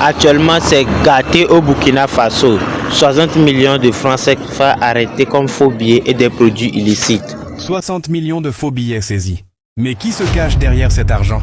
Actuellement, c'est gâté au Burkina Faso. 60 millions de francs CFA arrêtés comme faux billets et des produits illicites. 60 millions de faux billets saisis. Mais qui se cache derrière cet argent?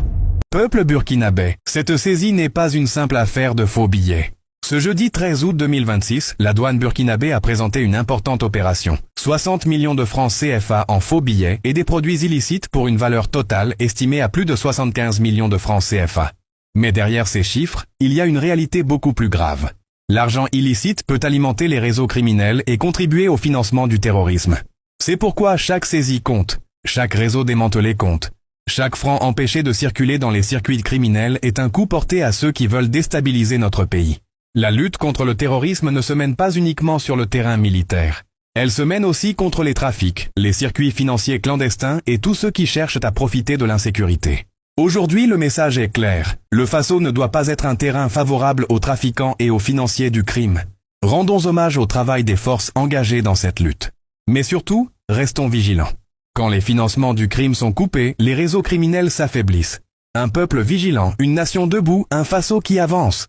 Peuple burkinabé, cette saisie n'est pas une simple affaire de faux billets. Ce jeudi 13 août 2026, la douane burkinabé a présenté une importante opération. 60 millions de francs CFA en faux billets et des produits illicites pour une valeur totale estimée à plus de 75 millions de francs CFA. Mais derrière ces chiffres, il y a une réalité beaucoup plus grave. L'argent illicite peut alimenter les réseaux criminels et contribuer au financement du terrorisme. C'est pourquoi chaque saisie compte, chaque réseau démantelé compte. Chaque franc empêché de circuler dans les circuits criminels est un coup porté à ceux qui veulent déstabiliser notre pays. La lutte contre le terrorisme ne se mène pas uniquement sur le terrain militaire. Elle se mène aussi contre les trafics, les circuits financiers clandestins et tous ceux qui cherchent à profiter de l'insécurité. Aujourd'hui, le message est clair. Le Faso ne doit pas être un terrain favorable aux trafiquants et aux financiers du crime. Rendons hommage au travail des forces engagées dans cette lutte. Mais surtout, restons vigilants. Quand les financements du crime sont coupés, les réseaux criminels s'affaiblissent. Un peuple vigilant, une nation debout, un Faso qui avance.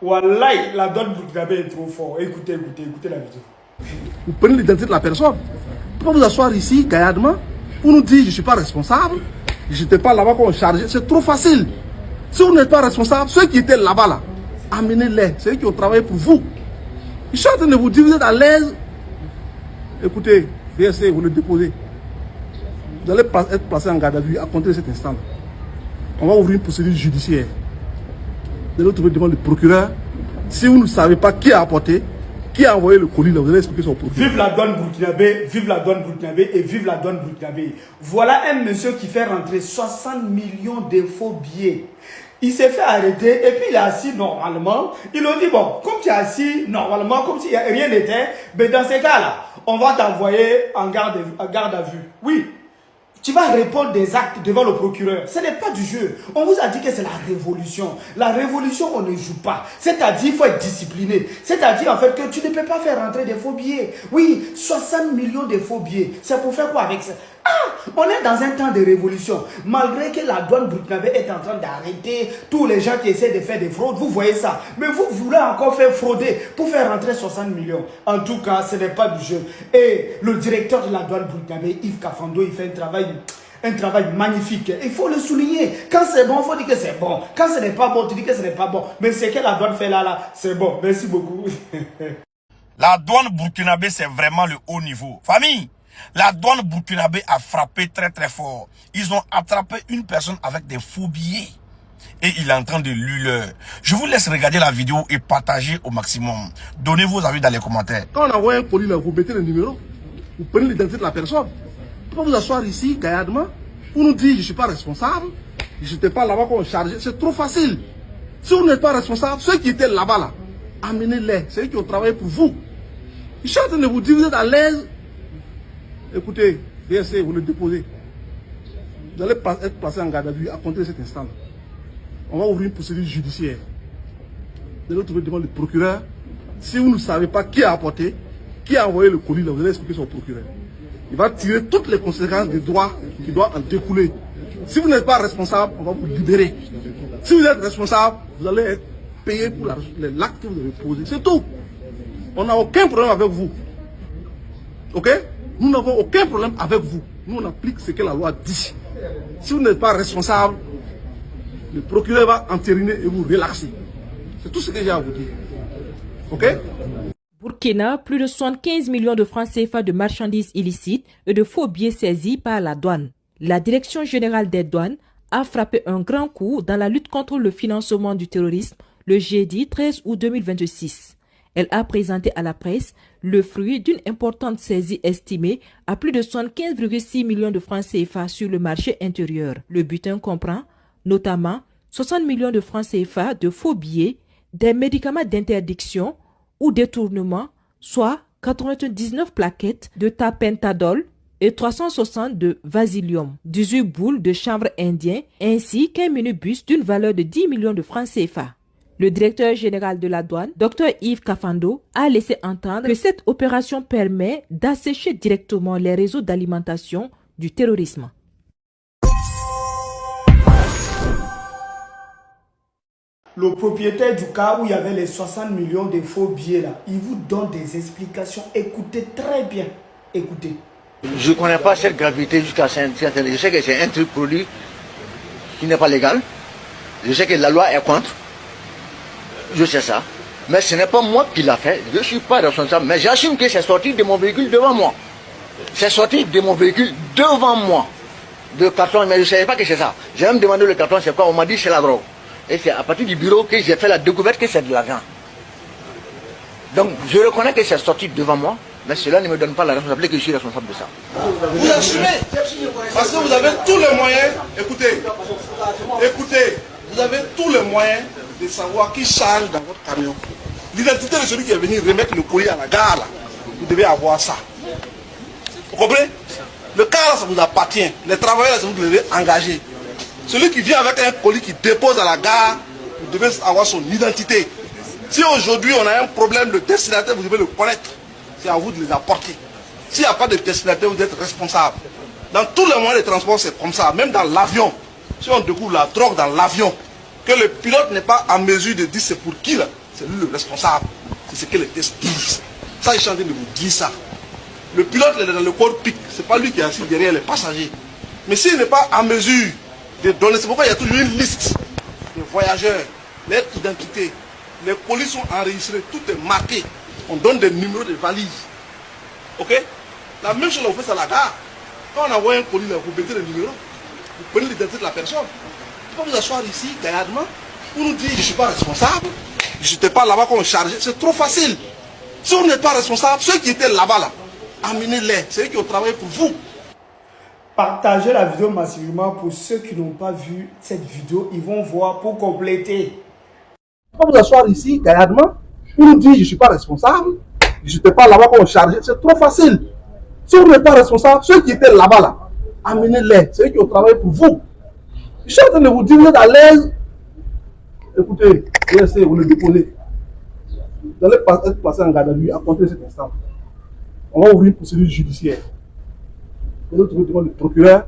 Wallahi, la donne burkinabé est trop fort. Écoutez la vidéo. Vous prenez l'identité de la personne. Pourquoi vous asseoir ici, gaillardement, pour nous dire je ne suis pas responsable, je n'étais pas là-bas pour charger, c'est trop facile. Si vous n'êtes pas responsable, ceux qui étaient là-bas, là, amenez-les, ceux qui ont travaillé pour vous. Ils sont en train de vous dire, vous êtes à l'aise. Écoutez, VSC, vous le déposez. Vous allez être placé en garde à vue à compter de cet instant. On va ouvrir une procédure judiciaire. Vous allez trouver devant le procureur. Si vous ne savez pas qui a apporté, qui a envoyé le colis, là, vous allez expliquer son procureur. Vive la douane burkinabé, vive la douane burkinabé et vive la douane burkinabé. Voilà un monsieur qui fait rentrer 60 millions de faux billets. Il s'est fait arrêter et puis il est assis normalement. Ils ont dit, bon, comme tu es assis normalement, comme si rien n'était, mais dans ces cas-là, on va t'envoyer en garde à vue. Oui. Tu vas répondre des actes devant le procureur. Ce n'est pas du jeu. On vous a dit que c'est la révolution. La révolution, on ne joue pas. C'est-à-dire, il faut être discipliné. C'est-à-dire, en fait, que tu ne peux pas faire rentrer des faux billets. Oui, 60 millions de faux billets. C'est pour faire quoi avec ça? Ah, on est dans un temps de révolution. Malgré que la douane burkinabé est en train d'arrêter tous les gens qui essaient de faire des fraudes, vous voyez ça. Mais vous voulez encore faire frauder pour faire rentrer 60 millions. En tout cas, ce n'est pas du jeu. Et le directeur de la douane burkinabé, Yves Kafando, il fait un travail magnifique. Il faut le souligner. Quand c'est bon, il faut dire que c'est bon. Quand ce n'est pas bon, tu dis que ce n'est pas bon. Mais ce que la douane fait là, c'est bon. Merci beaucoup. La douane burkinabé, c'est vraiment le haut niveau. Famille, la douane burkinabé a frappé très très fort. Ils ont attrapé une personne avec des faux billets. Et il est en train de lui. Je vous laisse regarder la vidéo et partager au maximum. Donnez vos avis dans les commentaires. Quand on envoie un colis, là, vous mettez le numéro, vous prenez l'identité de la personne. Pourquoi vous asseoir ici, gaillardement, pour nous dire je ne suis pas responsable, je n'étais pas là-bas pour charger, c'est trop facile. Si vous n'êtes pas responsable, ceux qui étaient là-bas, là, amenez-les, ceux qui ont travaillé pour vous. Ils sont en train de vous dire vous êtes à l'aise. Écoutez, VSC, vous le déposez. Vous allez être placé en garde à vue à compter de cet instant. On va ouvrir une procédure judiciaire. Vous allez trouver devant le procureur. Si vous ne savez pas qui a apporté, qui a envoyé le colis, là, vous allez expliquer son procureur. Il va tirer toutes les conséquences des droits qui doivent en découler. Si vous n'êtes pas responsable, on va vous libérer. Si vous êtes responsable, vous allez être payé pour l'acte que vous avez posé. C'est tout. On n'a aucun problème avec vous. Ok? Nous n'avons aucun problème avec vous. Nous, on applique ce que la loi dit. Si vous n'êtes pas responsable, le procureur va entériner et vous relaxer. C'est tout ce que j'ai à vous dire. Ok? Burkina, plus de 75 millions de francs CFA de marchandises illicites et de faux billets saisis par la douane. La Direction générale des douanes a frappé un grand coup dans la lutte contre le financement du terrorisme le jeudi 13 août 2026. Elle a présenté à la presse le fruit d'une importante saisie estimée à plus de 75,6 millions de francs CFA sur le marché intérieur. Le butin comprend notamment 60 millions de francs CFA de faux billets, des médicaments d'interdiction ou détournement, soit 99 plaquettes de tapentadol et 360 de vasilium, 18 boules de chanvre indien ainsi qu'un minibus d'une valeur de 10 millions de francs CFA. Le directeur général de la douane, Dr Yves Kafando, a laissé entendre que cette opération permet d'assécher directement les réseaux d'alimentation du terrorisme. Le propriétaire du cas où il y avait les 60 millions de faux billets là, il vous donne des explications. Écoutez très bien. Écoutez. Je ne connais pas cette gravité jusqu'à certains. Je sais que c'est un truc produit qui n'est pas légal. Je sais que la loi est contre. Je sais ça. Mais ce n'est pas moi qui l'a fait. Je ne suis pas responsable. Mais j'assume que c'est sorti de mon véhicule devant moi. C'est sorti de mon véhicule devant moi. De carton, mais je ne savais pas que c'est ça. J'ai même demandé le carton, c'est quoi? On m'a dit c'est la drogue. Et c'est à partir du bureau que j'ai fait la découverte que c'est de l'argent. Donc je reconnais que c'est sorti devant moi, mais cela ne me donne pas la responsabilité que je suis responsable de ça. Vous assumez. Parce que vous avez tous les moyens. Écoutez, vous avez tous les moyens de savoir qui charge dans votre camion. L'identité de celui qui est venu remettre le courrier à la gare, là, vous devez avoir ça. Vous comprenez? Le car, là, ça vous appartient. Les travailleurs, c'est vous qui devez engager. Celui qui vient avec un colis qui dépose à la gare, vous devez avoir son identité. Si aujourd'hui on a un problème de destinataire, vous devez le connaître. C'est à vous de les apporter. S'il n'y a pas de destinataire, vous êtes responsable. Dans tous les moyens de transport, c'est comme ça. Même dans l'avion. Si on découvre la drogue dans l'avion, que le pilote n'est pas en mesure de dire c'est pour qui là, c'est lui le responsable. C'est ce que les tests disent. Ça, je suis en train de vous dire ça. Le pilote il est dans le cockpit, c'est pas lui qui est assis derrière les passagers. Mais s'il n'est pas en mesure de donner, c'est pourquoi il y a toujours une liste de voyageurs, leur identité. Les colis sont enregistrés, tout est marqué. On donne des numéros de valises. Ok? La même chose, on fait ça à la gare. Quand on envoie un colis, là, vous mettez le numéro, vous prenez l'identité de la personne. Vous pouvez vous asseoir ici, gaillardement, pour nous dire je ne suis pas responsable, je n'étais pas là-bas quand on chargeait. C'est trop facile. Si on n'est pas responsable, ceux qui étaient là-bas, là, amenez-les. C'est eux qui ont travaillé pour vous. Partagez la vidéo massivement pour ceux qui n'ont pas vu cette vidéo. Ils vont voir pour compléter. Vous vous asseoir ici, gaillardement, pour nous dire je ne suis pas responsable, je n'étais pas là-bas quand on chargeait. C'est trop facile. Si vous n'êtes pas responsable, ceux qui étaient là-bas, là, amenez-les. C'est eux qui ont travaillé pour vous. Je suis en train de vous dire, vous êtes à l'aise. Écoutez, vous laissez, vous le déposez. Vous allez être placé en garde à vue à compter cet instant. On va ouvrir une procédure judiciaire. Vous allez trouver devant le procureur.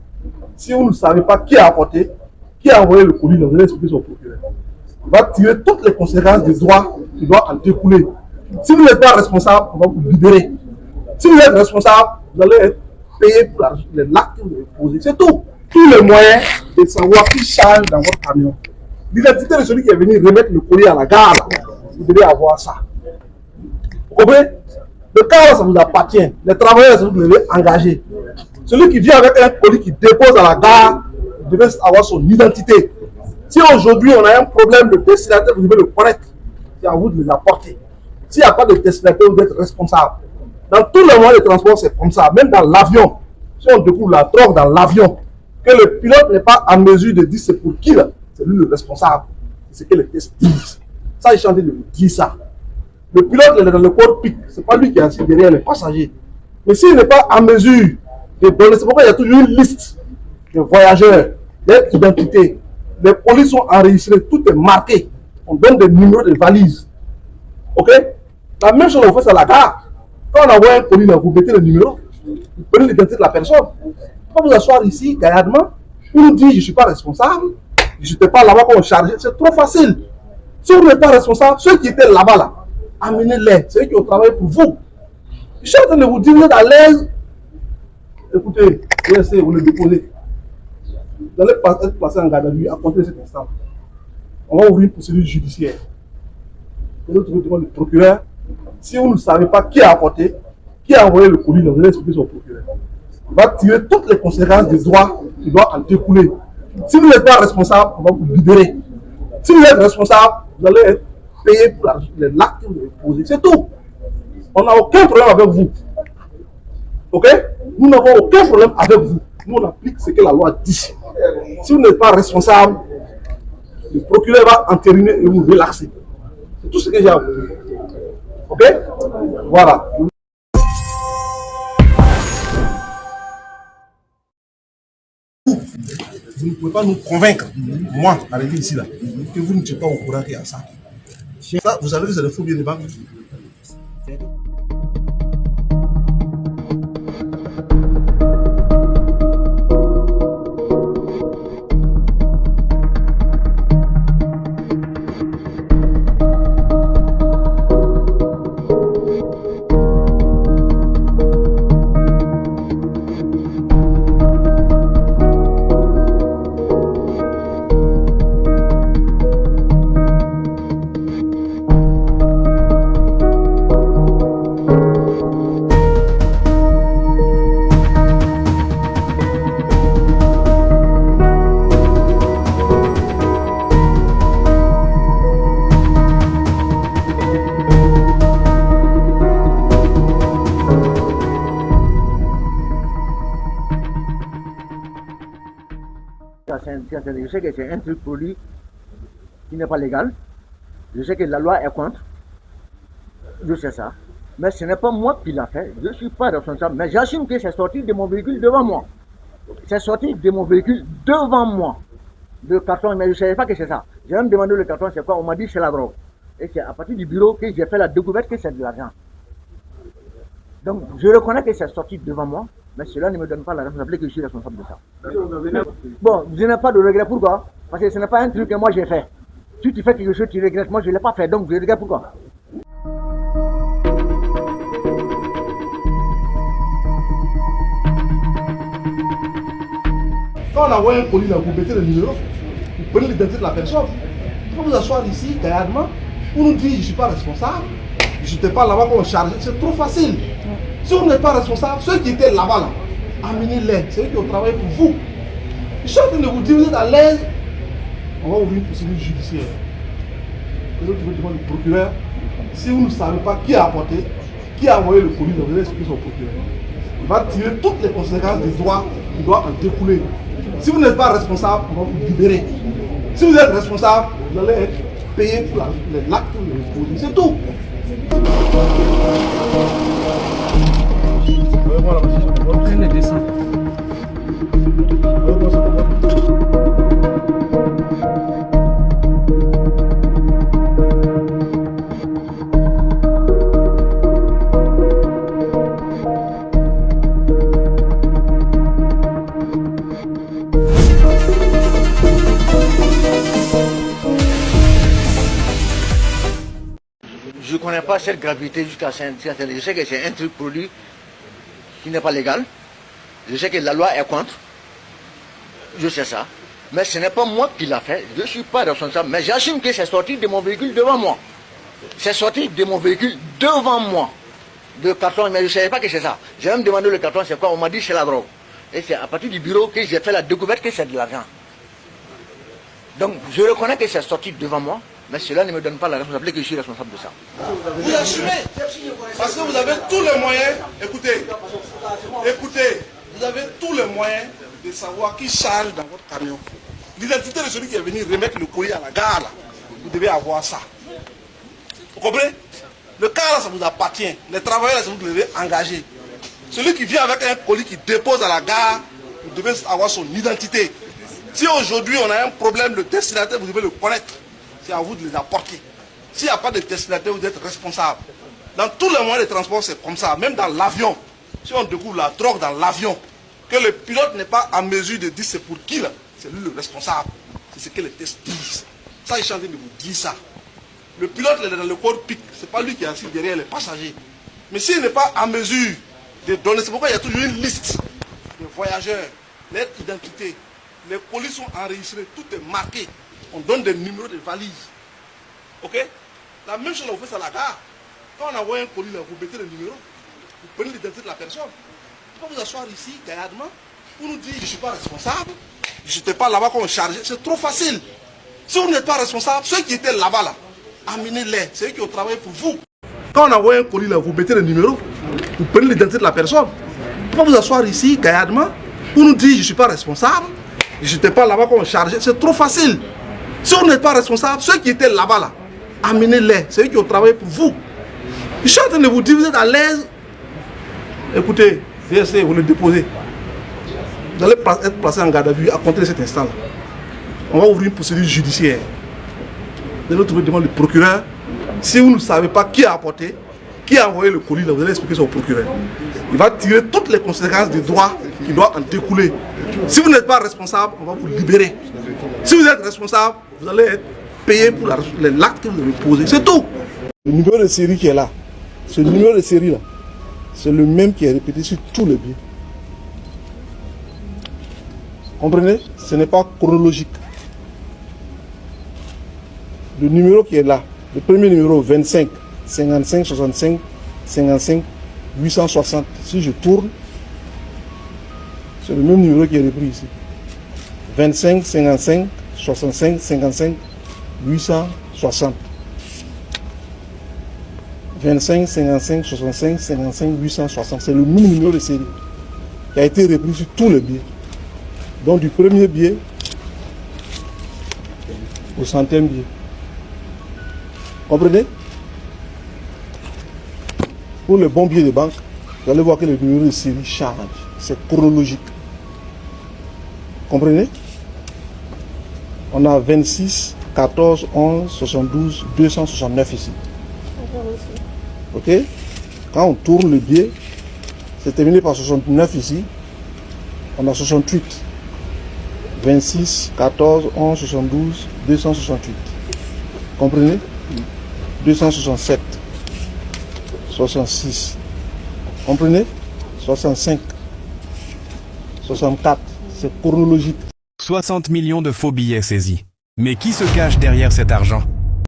Si vous ne savez pas qui a apporté, qui a envoyé le colis, vous allez expliquer au procureur. Il va tirer toutes les conséquences des droits qui doivent en découler. Si vous n'êtes pas responsable, on va vous libérer. Si vous êtes responsable, vous allez être payé pour les actes que vous avez posés. C'est tout. Tous les moyens de savoir qui charge dans votre camion. L'identité de celui qui est venu remettre le colis à la gare, là, vous devez avoir ça. Vous comprenez? Le car, là, ça vous appartient. Les travailleurs, c'est vous qui devez engager. Celui qui vient avec un colis qui dépose à la gare, vous devez avoir son identité. Si aujourd'hui on a un problème de destinataire, vous devez le connaître. C'est à vous de les apporter. S'il n'y a pas de destinataire, vous êtes responsable. Dans tous les moyens de transport, c'est comme ça. Même dans l'avion. Si on découvre la drogue dans l'avion, que le pilote n'est pas en mesure de dire c'est pour qui là, c'est lui le responsable. C'est ce que les tests disent. Ça, je suis en train de vous dire ça. Le pilote il est dans le cockpit, c'est pas lui qui est assis derrière les passagers. Mais s'il n'est pas en mesure de donner, c'est pourquoi il y a toujours une liste de voyageurs, leur identité. Les polices sont enregistrés, tout est marqué. On donne des numéros de valises. Ok? La même chose, on fait ça à la gare. Quand on envoie un colis, là, vous mettez le numéro, vous prenez l'identité de la personne. Quand vous asseoir ici, gaillardement, pour nous dire je ne suis pas responsable, je n'étais pas là-bas quand on chargeait. C'est trop facile. Si vous n'êtes pas responsable, ceux qui étaient là-bas, là, amenez-les. C'est eux qui ont travaillé pour vous. Je suis en train de vous dire, vous êtes à l'aise. Écoutez, vous laissez, vous le déposez. Vous allez être placé en garde à vue à compter de cet instant. On va ouvrir une procédure judiciaire. Vous allez trouver devant le procureur. Si vous ne savez pas qui a apporté, qui a envoyé le colis, vous allez expliquer au procureur. Il va tirer toutes les conséquences des droits qui doivent en découler. Si vous n'êtes pas responsable, on va vous libérer. Si vous êtes responsable, vous allez être payé pour les actes que vous avez posés. C'est tout. On n'a aucun problème avec vous. Ok? Nous n'avons aucun problème avec vous. Nous, on applique ce que la loi dit. Si vous n'êtes pas responsable, le procureur va entériner et vous relaxer. C'est tout ce que j'ai à vous dire. Ok? Voilà. Vous ne pouvez pas nous convaincre, moi, arrivé ici, là, que vous n'étiez pas au courant qu'il y a ça. Ça, vous savez que c'est le faux bien de banque. Je sais que c'est un truc produit qui n'est pas légal. Je sais que la loi est contre. Je sais ça. Mais ce n'est pas moi qui l'a fait. Je ne suis pas responsable. Mais j'assume que c'est sorti de mon véhicule devant moi. C'est sorti de mon véhicule devant moi. Le carton, mais je ne savais pas que c'est ça. J'ai même demandé le carton, c'est quoi? On m'a dit c'est la drogue. Et c'est à partir du bureau que j'ai fait la découverte que c'est de l'argent. Donc je reconnais que c'est sorti devant moi, mais cela ne me donne pas la responsabilité que je suis responsable de ça. Bon, je n'ai pas de regret. Pourquoi? Parce que ce n'est pas un truc que moi j'ai fait. Si tu fais quelque chose, tu regrettes. Moi je ne l'ai pas fait, donc je regrette pourquoi? Quand on envoie un colis là, vous mettez le numéro, vous prenez l'identité de la personne. Quand vous asseoir ici, gaillardement, vous nous dites je ne suis pas responsable, je n'étais pas là-bas pour me charger, c'est trop facile. Si vous n'êtes pas responsable, ceux qui étaient là-bas, là, amenez-les, c'est eux qui ont travaillé pour vous. Je suis en train de vous dire, vous êtes à l'aise, on va ouvrir une procédure judiciaire. Et l'autre vous demande le procureur, si vous ne savez pas qui a apporté, qui a envoyé le colis, vous allez expliquer son procureur. Il va tirer toutes les conséquences des droits qui doivent en découler. Si vous n'êtes pas responsable, on va vous libérer. Si vous êtes responsable, vous allez être payé pour l'acte que vous avez posé. C'est tout. Prenez le dessin. Je ne connais pas cette gravité jusqu'à certains. Je sais que c'est un truc produit qui n'est pas légal. Je sais que la loi est contre. Je sais ça. Mais ce n'est pas moi qui l'a fait. Je ne suis pas responsable. Mais j'assume que c'est sorti de mon véhicule devant moi. C'est sorti de mon véhicule devant moi. Le carton, mais je ne savais pas que c'est ça. J'ai même demandé le carton, c'est quoi? On m'a dit c'est la drogue. Et c'est à partir du bureau que j'ai fait la découverte que c'est de l'argent. Donc je reconnais que c'est sorti devant moi. Mais cela ne me donne pas la responsabilité que je suis responsable de ça. Vous assumez. Parce que vous avez tous les moyens. Écoutez, vous avez tous les moyens de savoir qui charge dans votre camion. L'identité de celui qui est venu remettre le courrier à la gare, là, vous devez avoir ça. Vous comprenez? Le car, là, ça vous appartient. Les travailleurs, là, vous devez engager. Celui qui vient avec un colis qui dépose à la gare, vous devez avoir son identité. Si aujourd'hui on a un problème, le destinataire, vous devez le connaître. C'est à vous de les apporter. S'il n'y a pas de destinataire, vous êtes responsable. Dans tous les moyens de transport, c'est comme ça. Même dans l'avion. Si on découvre la drogue dans l'avion, que le pilote n'est pas en mesure de dire c'est pour qui là, c'est lui le responsable. C'est ce que les tests disent. Ça, je suis en train de vous dire ça. Le pilote il est dans le cockpit, ce n'est pas lui qui est assis derrière les passagers. Mais s'il n'est pas en mesure de donner, c'est pourquoi il y a toujours une liste de voyageurs, leur identité. Les colis sont enregistrés, tout est marqué. On donne des numéros de valises. Ok? La même chose, on fait ça à la gare. Quand on envoie un colis, là, vous mettez le numéro, vous prenez l'identité de la personne. Vous pouvez vous asseoir ici, gaillardement, pour nous dire je ne suis pas responsable, je n'étais pas là-bas pour me charger. C'est trop facile. Si vous n'êtes pas responsable, ceux qui étaient là-bas, là, amenez-les. C'est eux qui ont travaillé pour vous. Quand on envoie un colis, là, vous mettez le numéro, vous prenez l'identité de la personne. Vous pouvez vous asseoir ici, gaillardement, pour nous dire je ne suis pas responsable, je n'étais pas là-bas pour me charger. C'est trop facile. Si vous n'êtes pas responsable, ceux qui étaient là-bas, là, amenez-les. C'est eux qui ont travaillé pour vous. Je suis en train de vous dire, vous êtes à l'aise. Écoutez, VSC, vous le déposez. Vous allez être placé en garde à vue à compter de cet instant-là. On va ouvrir une procédure judiciaire. Vous allez trouver devant le procureur. Si vous ne savez pas qui a apporté, qui a envoyé le colis, là, vous allez expliquer ça au procureur. Il va tirer toutes les conséquences des droits qui doivent en découler. Si vous n'êtes pas responsable, on va vous libérer. Si vous êtes responsable, vous allez être payé pour l'acte que vous avez posé. C'est tout. Le numéro de série qui est là, ce numéro de série là, c'est le même qui est répété sur tous les billets. Comprenez? Ce n'est pas chronologique. Le numéro qui est là, le premier numéro 25 55 65 55 860. Si je tourne, c'est le même numéro qui est repris ici. 25 55 65 55 860. 25 55 65 55 860. C'est le même numéro de série qui a été repris sur tous les billets. Donc du premier billet au centième billet. Comprenez? Pour les bons billets de banque, vous allez voir que le numéro de série change. C'est chronologique. Comprenez? On a 26, 14, 11, 72, 269 ici. Ok? Quand on tourne le billet, c'est terminé par 69 ici. On a 68. 26, 14, 11, 72, 268. Comprenez? 267. 66. Comprenez? 65. 64. C'est chronologique. 60 millions de faux billets saisis. Mais qui se cache derrière cet argent?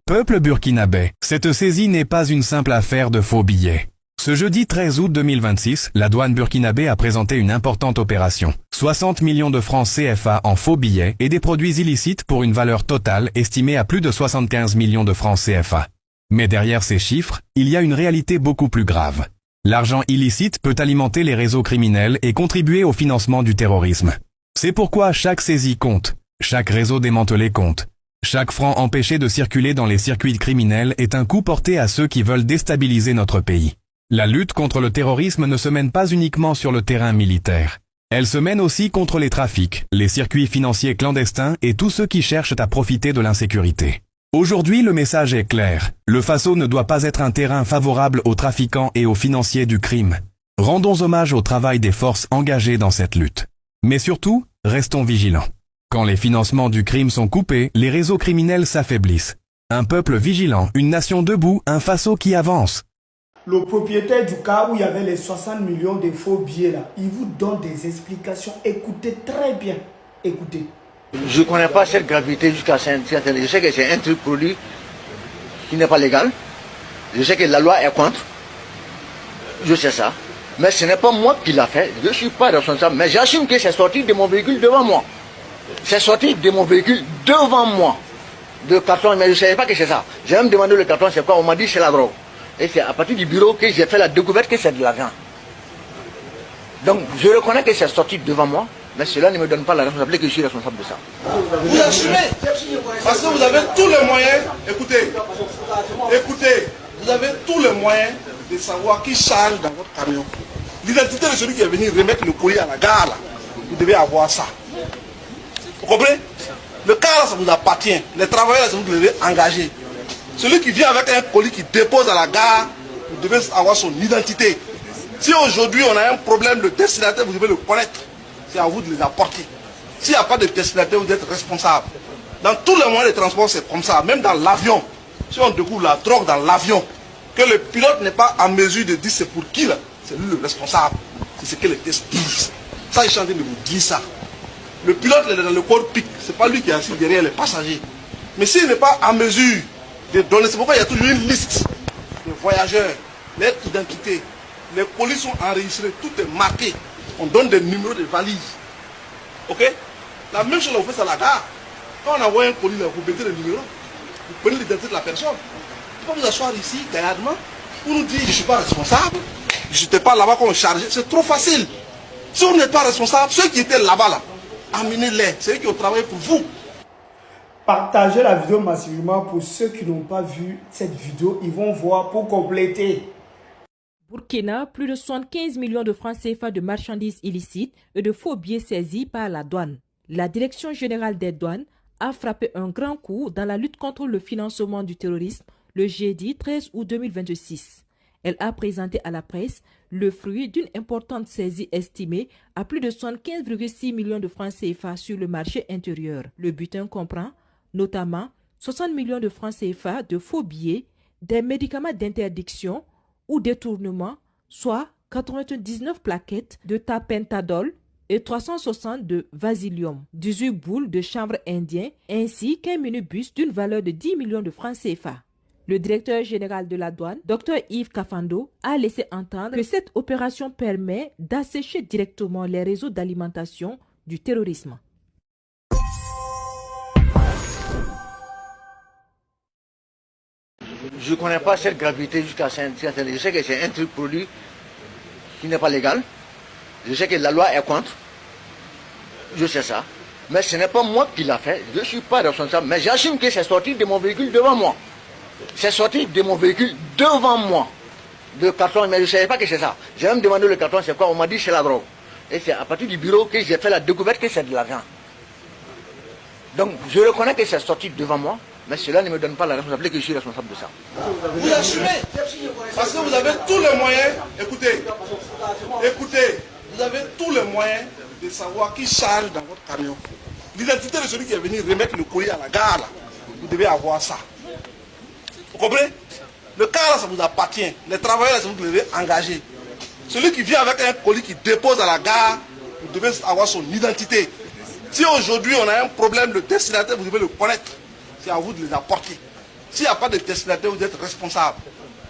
Peuple burkinabé, cette saisie n'est pas une simple affaire de faux billets. Ce jeudi 13 août 2026, la douane burkinabé a présenté une importante opération. 60 millions de francs CFA en faux billets et des produits illicites pour une valeur totale estimée à plus de 75 millions de francs CFA. Mais derrière ces chiffres, il y a une réalité beaucoup plus grave. L'argent illicite peut alimenter les réseaux criminels et contribuer au financement du terrorisme. C'est pourquoi chaque saisie compte, chaque réseau démantelé compte. Chaque franc empêché de circuler dans les circuits criminels est un coup porté à ceux qui veulent déstabiliser notre pays. La lutte contre le terrorisme ne se mène pas uniquement sur le terrain militaire. Elle se mène aussi contre les trafics, les circuits financiers clandestins et tous ceux qui cherchent à profiter de l'insécurité. Aujourd'hui, le message est clair. Le Faso ne doit pas être un terrain favorable aux trafiquants et aux financiers du crime. Rendons hommage au travail des forces engagées dans cette lutte. Mais surtout, restons vigilants. Quand les financements du crime sont coupés, les réseaux criminels s'affaiblissent. Un peuple vigilant, une nation debout, un Faso qui avance. Le propriétaire du cas où il y avait les 60 millions de faux billets là, il vous donne des explications. Écoutez très bien. Écoutez. Je ne connais pas cette gravité jusqu'à certains. Je sais que c'est un truc produit qui n'est pas légal. Je sais que la loi est contre. Je sais ça. Mais ce n'est pas moi qui l'a fait. Je ne suis pas responsable. Mais j'assume que c'est sorti de mon véhicule devant moi. C'est sorti de mon véhicule devant moi. De carton, mais je ne savais pas que c'est ça. J'ai même demandé le carton, c'est quoi? On m'a dit c'est la drogue. Et c'est à partir du bureau que j'ai fait la découverte que c'est de l'argent. Donc je reconnais que c'est sorti devant moi, mais cela ne me donne pas la responsabilité que je suis responsable de ça. Vous assumez, parce que vous avez tous les moyens, écoutez, vous avez tous les moyens de savoir qui charge dans votre camion. L'identité de celui qui est venu remettre le courrier à la gare, là, vous devez avoir ça. Vous comprenez? Le car, là, ça vous appartient. Les travailleurs, là, vous devez engager. Celui qui vient avec un colis qui dépose à la gare, vous devez avoir son identité. Si aujourd'hui on a un problème de destinataire, vous devez le connaître. C'est à vous de les apporter. S'il n'y a pas de destinataire, vous êtes responsable. Dans tous les moyens de transport, c'est comme ça. Même dans l'avion. Si on découvre la drogue dans l'avion, que le pilote n'est pas en mesure de dire c'est pour qui là, c'est lui le responsable. C'est ce que les tests disent. Ça, je suis en train de vous dire ça. Le pilote est dans le corps pic, c'est pas lui qui est assis derrière les passagers. Mais s'il n'est pas en mesure de donner, c'est pourquoi il y a toujours une liste de voyageurs, leur identité. Les colis sont enregistrés, tout est marqué. On donne des numéros de valises. Ok? La même chose, on fait ça à la gare. Quand on envoie un colis, là, vous mettez le numéro, vous prenez l'identité de la personne. Vous pouvez vous asseoir ici, gaillardement, pour nous dire je ne suis pas responsable, je n'étais pas là-bas quand on chargeait. C'est trop facile. Si vous n'êtes pas responsable, ceux qui étaient là-bas, là, amenez-les. C'est eux qui ont travaillé pour vous. Partagez la vidéo massivement pour ceux qui n'ont pas vu cette vidéo. Ils vont voir pour compléter. Burkina, plus de 75 millions de francs CFA de marchandises illicites et de faux billets saisis par la douane. La Direction générale des douanes a frappé un grand coup dans la lutte contre le financement du terrorisme le jeudi 13 août 2026. Elle a présenté à la presse le fruit d'une importante saisie estimée à plus de 75,6 millions de francs CFA sur le marché intérieur. Le butin comprend notamment 60 millions de francs CFA de faux billets, des médicaments d'interdiction ou détournement, soit 99 plaquettes de tapentadol et 360 de vasilium, 18 boules de chanvre indien ainsi qu'un minibus d'une valeur de 10 millions de francs CFA. Le directeur général de la douane, Dr Yves Kafando, a laissé entendre que cette opération permet d'assécher directement les réseaux d'alimentation du terrorisme. Je ne connais pas cette gravité jusqu'à certains. Je sais que c'est un truc produit qui n'est pas légal. Je sais que la loi est contre. Je sais ça. Mais ce n'est pas moi qui l'a fait, je ne suis pas responsable. Mais j'assume que c'est sorti de mon véhicule devant moi. C'est sorti de mon véhicule devant moi. De carton, mais je ne savais pas que c'est ça. J'ai même demandé le carton, c'est quoi? On m'a dit c'est la drogue. Et c'est à partir du bureau que j'ai fait la découverte que c'est de l'argent. Donc je reconnais que c'est sorti devant moi, mais cela ne me donne pas la responsabilité que je suis responsable de ça. Vous assumez, parce que vous avez tous les moyens, écoutez, vous avez tous les moyens de savoir qui charge dans votre camion. L'identité de celui qui est venu remettre le courrier à la gare, là, vous devez avoir ça. Vous comprenez? Le car là, ça vous appartient. Les travailleurs, là, vous devez engager. Celui qui vient avec un colis qui dépose à la gare, vous devez avoir son identité. Si aujourd'hui on a un problème de destinataire, vous devez le connaître. C'est à vous de les apporter. S'il n'y a pas de destinataire, vous êtes responsable.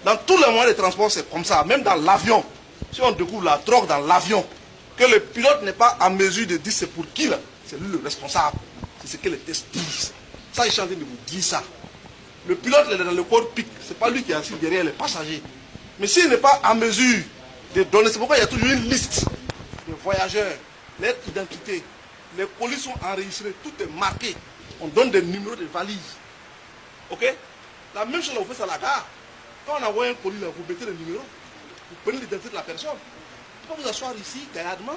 Dans tous les moyens de transport, c'est comme ça. Même dans l'avion. Si on découvre la drogue dans l'avion, que le pilote n'est pas en mesure de dire c'est pour qui là, c'est lui le responsable. C'est ce que les tests disent. Ça, je suis en train de vous dire ça. Le pilote est dans le corps pic, ce n'est pas lui qui est assis derrière les passagers. Mais s'il n'est pas en mesure de donner, c'est pourquoi il y a toujours une liste de voyageurs, leur identité. Les colis sont enregistrés, tout est marqué. On donne des numéros de valises. Ok? La même chose, on fait ça à la gare. Quand on envoie un colis, là, vous mettez le numéro, vous prenez l'identité de la personne. Vous pouvez vous asseoir ici, gaillardement,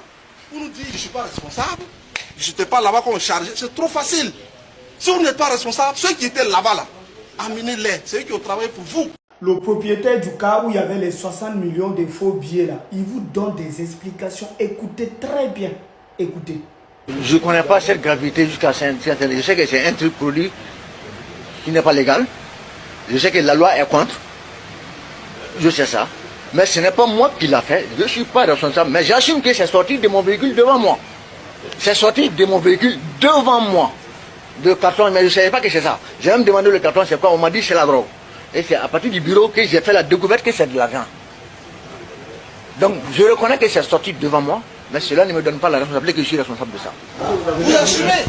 pour nous dire je ne suis pas responsable, je n'étais pas là-bas quand on chargeait. C'est trop facile. Si vous n'êtes pas responsable, ceux qui étaient là-bas, là, amenez-les, c'est eux qui ont travaillé pour vous. Le propriétaire du cas où il y avait les 60 millions de faux billets là, il vous donne des explications. Écoutez très bien. Écoutez. Je ne connais pas cette gravité jusqu'à certaines. Je sais que c'est un truc produit qui n'est pas légal. Je sais que la loi est contre. Je sais ça. Mais ce n'est pas moi qui l'a fait. Je ne suis pas responsable. Mais j'assume que c'est sorti de mon véhicule devant moi. C'est sorti de mon véhicule devant moi. De carton, mais je ne savais pas que c'est ça. J'ai même demandé le carton, c'est quoi? On m'a dit c'est la drogue. Et c'est à partir du bureau que j'ai fait la découverte que c'est de l'argent. Donc je reconnais que c'est sorti devant moi, mais cela ne me donne pas la responsabilité que je suis responsable de ça. Vous assumez,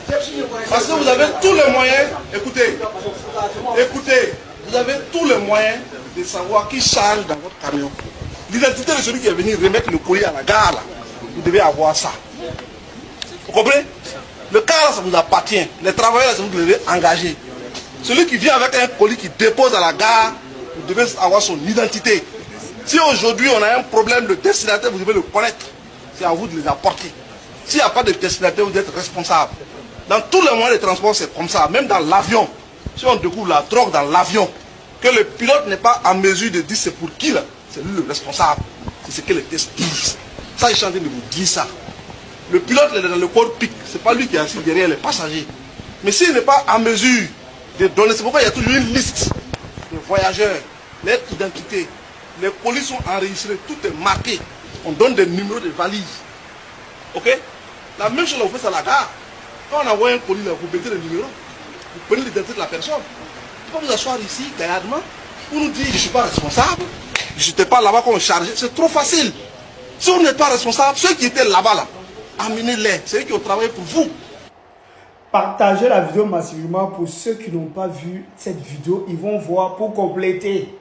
parce que vous avez tous les moyens, écoutez, vous avez tous les moyens de savoir qui charge dans votre camion. L'identité de celui qui est venu remettre le courrier à la gare, là, vous devez avoir ça. Vous comprenez? Le car là, ça vous appartient. Les travailleurs, là, vous devez engager. Celui qui vient avec un colis qui dépose à la gare, vous devez avoir son identité. Si aujourd'hui on a un problème de destinataire, vous devez le connaître. C'est à vous de les apporter. S'il n'y a pas de destinataire, vous êtes responsable. Dans tous les moyens de transport, c'est comme ça. Même dans l'avion. Si on découvre la drogue dans l'avion, que le pilote n'est pas en mesure de dire c'est pour qui là, c'est lui le responsable. C'est ce que les tests disent. Ça, je suis en train de vous dire ça. Le pilote est dans le corps pic, ce n'est pas lui qui est assis derrière les passagers. Mais s'il n'est pas en mesure de donner, c'est pourquoi il y a toujours une liste de voyageurs, leur identité. Les colis sont enregistrés, tout est marqué. On donne des numéros de valises. Ok? La même chose, on fait ça à la gare. Quand on envoie un colis, là, vous mettez le numéro, vous prenez l'identité de la personne. Vous pouvez vous asseoir ici, gaillardement, pour nous dire je ne suis pas responsable, je n'étais pas là-bas quand on chargeait. C'est trop facile. Si vous n'êtes pas responsable, ceux qui étaient là-bas, là, amenez-les, c'est eux qui ont travaillé pour vous. Partagez la vidéo massivement pour ceux qui n'ont pas vu cette vidéo. Ils vont voir pour compléter.